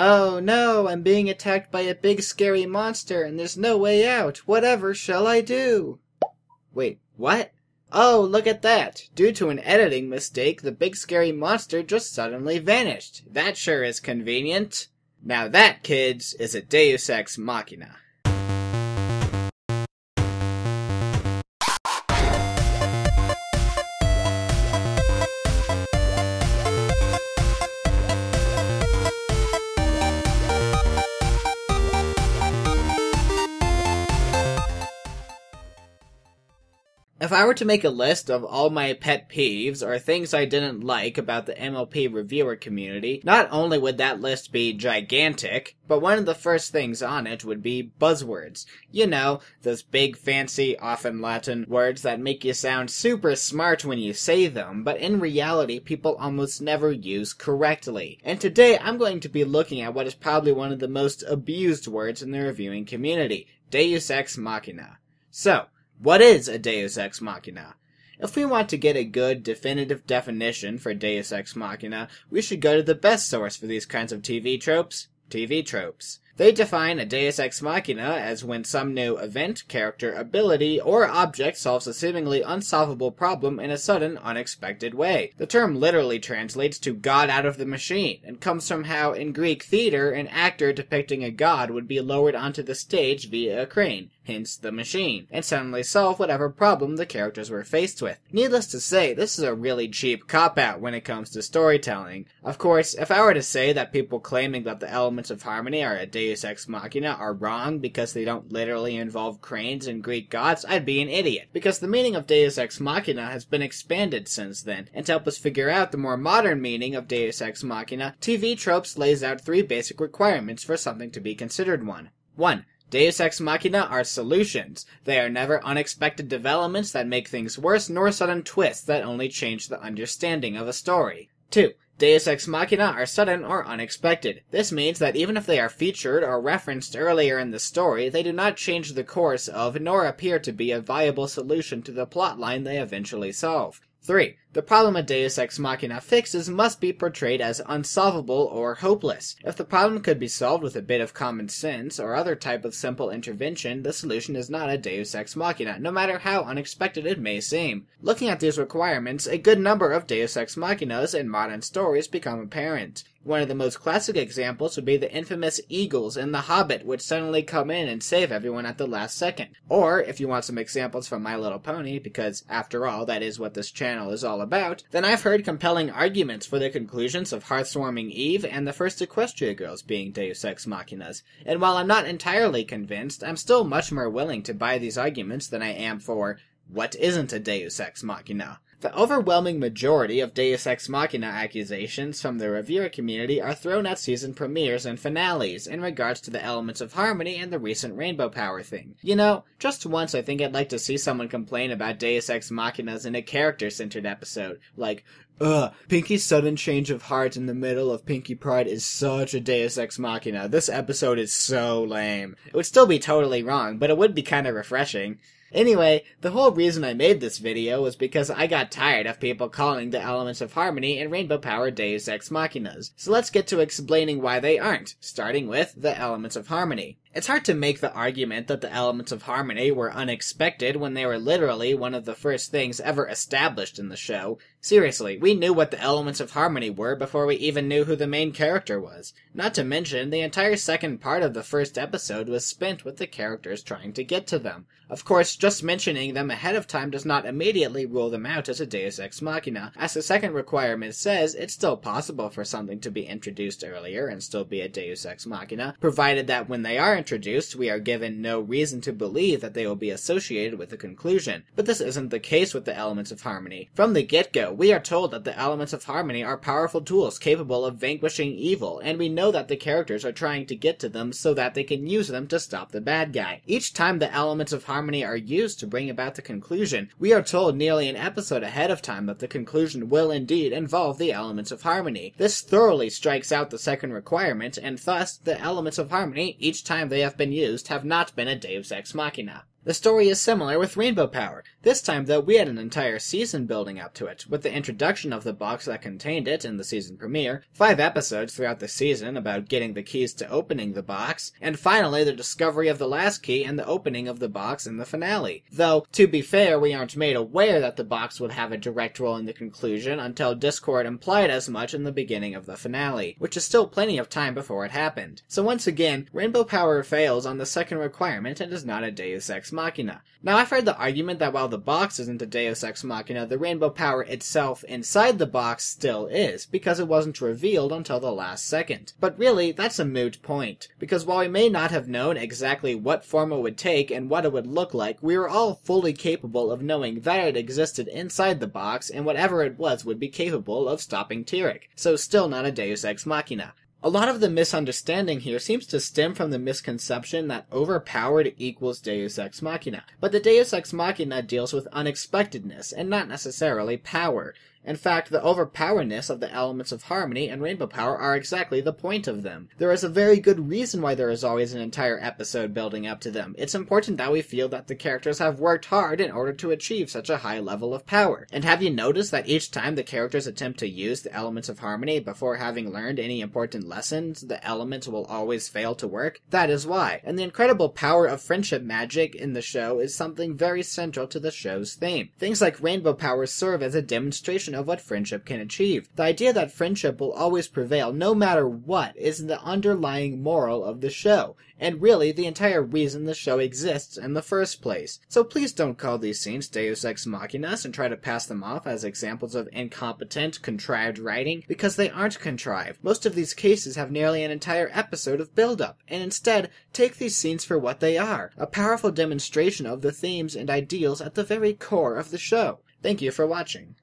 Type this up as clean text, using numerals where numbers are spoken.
Oh no, I'm being attacked by a big scary monster and there's no way out. Whatever shall I do? Wait, what? Oh, look at that! Due to an editing mistake, the big scary monster just suddenly vanished. That sure is convenient. Now that, kids, is a Deus Ex Machina. If I were to make a list of all my pet peeves or things I didn't like about the MLP reviewer community, not only would that list be gigantic, but one of the first things on it would be buzzwords. You know, those big fancy, often Latin words that make you sound super smart when you say them, but in reality people almost never use correctly. And today I'm going to be looking at what is probably one of the most abused words in the reviewing community, Deus Ex Machina. So, what is a Deus Ex Machina? If we want to get a good, definitive definition for Deus Ex Machina, we should go to the best source for these kinds of TV tropes. TV tropes. They define a Deus Ex Machina as when some new event, character, ability, or object solves a seemingly unsolvable problem in a sudden, unexpected way. The term literally translates to God out of the machine, and comes from how, in Greek theater, an actor depicting a god would be lowered onto the stage via a crane, hence the machine, and suddenly solve whatever problem the characters were faced with. Needless to say, this is a really cheap cop-out when it comes to storytelling. Of course, if I were to say that people claiming that the elements of harmony are a Deus Ex Machina are wrong because they don't literally involve cranes and Greek gods, I'd be an idiot. Because the meaning of Deus Ex Machina has been expanded since then, and to help us figure out the more modern meaning of Deus Ex Machina, TV Tropes lays out 3 basic requirements for something to be considered one. 1. Deus Ex Machina are solutions. They are never unexpected developments that make things worse, nor sudden twists that only change the understanding of a story. 2. Deus Ex Machina are sudden or unexpected. This means that even if they are featured or referenced earlier in the story, they do not change the course of nor appear to be a viable solution to the plotline they eventually solve. 3. The problem a Deus Ex Machina fixes must be portrayed as unsolvable or hopeless. If the problem could be solved with a bit of common sense or other type of simple intervention, the solution is not a Deus Ex Machina, no matter how unexpected it may seem. Looking at these requirements, a good number of Deus Ex Machinas in modern stories become apparent. One of the most classic examples would be the infamous Eagles in The Hobbit, which suddenly come in and save everyone at the last second. Or, if you want some examples from My Little Pony, because after all, that is what this channel is all about, then I've heard compelling arguments for the conclusions of Hearthwarming Eve and the first Equestria Girls being Deus Ex Machinas. And while I'm not entirely convinced, I'm still much more willing to buy these arguments than I am for what isn't a Deus Ex Machina. The overwhelming majority of Deus Ex Machina accusations from the reviewer community are thrown at season premieres and finales in regards to the elements of harmony and the recent Rainbow Power thing. You know, just once I think I'd like to see someone complain about Deus Ex Machinas in a character-centered episode, like, Pinky's sudden change of heart in the middle of Pinky Pride is such a Deus Ex Machina. This episode is so lame. It would still be totally wrong, but it would be kinda refreshing. Anyway, the whole reason I made this video was because I got tired of people calling the elements of harmony in Rainbow Power Deus Ex Machinas. So let's get to explaining why they aren't, starting with the elements of harmony. It's hard to make the argument that the elements of harmony were unexpected when they were literally one of the first things ever established in the show. Seriously, we knew what the elements of harmony were before we even knew who the main character was. Not to mention, the entire second part of the first episode was spent with the characters trying to get to them. Of course, just mentioning them ahead of time does not immediately rule them out as a Deus Ex Machina. As the second requirement says, it's still possible for something to be introduced earlier and still be a Deus Ex Machina, provided that when they are introduced, we are given no reason to believe that they will be associated with the conclusion. But this isn't the case with the elements of harmony. From the get-go, we are told that the elements of harmony are powerful tools capable of vanquishing evil, and we know that the characters are trying to get to them so that they can use them to stop the bad guy. Each time the elements of harmony are used to bring about the conclusion, we are told nearly an episode ahead of time that the conclusion will indeed involve the elements of harmony. This thoroughly strikes out the second requirement, and thus, the elements of harmony, each time they have been used, have not been a Deus Ex Machina. The story is similar with Rainbow Power. This time, though, we had an entire season building up to it, with the introduction of the box that contained it in the season premiere, 5 episodes throughout the season about getting the keys to opening the box, and finally the discovery of the last key and the opening of the box in the finale. Though, to be fair, we aren't made aware that the box would have a direct role in the conclusion until Discord implied as much in the beginning of the finale, which is still plenty of time before it happened. So once again, Rainbow Power fails on the second requirement and is not a Deus Ex Machina. Now, I've heard the argument that while the box isn't a Deus Ex Machina, the Rainbow Power itself inside the box still is, because it wasn't revealed until the last second. But really, that's a moot point, because while we may not have known exactly what form it would take and what it would look like, we were all fully capable of knowing that it existed inside the box, and whatever it was would be capable of stopping Tyrek. So still not a Deus Ex Machina. A lot of the misunderstanding here seems to stem from the misconception that overpowered equals Deus Ex Machina. But the Deus Ex Machina deals with unexpectedness, and not necessarily power. In fact, the overpowerness of the elements of harmony and Rainbow Power are exactly the point of them. There is a very good reason why there is always an entire episode building up to them. It's important that we feel that the characters have worked hard in order to achieve such a high level of power. And have you noticed that each time the characters attempt to use the elements of harmony before having learned any important lessons, the elements will always fail to work? That is why. And the incredible power of friendship magic in the show is something very central to the show's theme. Things like Rainbow Power serve as a demonstration of what friendship can achieve. The idea that friendship will always prevail no matter what is the underlying moral of the show, and really the entire reason the show exists in the first place. So please don't call these scenes Deus Ex Machinas and try to pass them off as examples of incompetent, contrived writing, because they aren't contrived. Most of these cases have nearly an entire episode of build-up, and instead, take these scenes for what they are, a powerful demonstration of the themes and ideals at the very core of the show. Thank you for watching.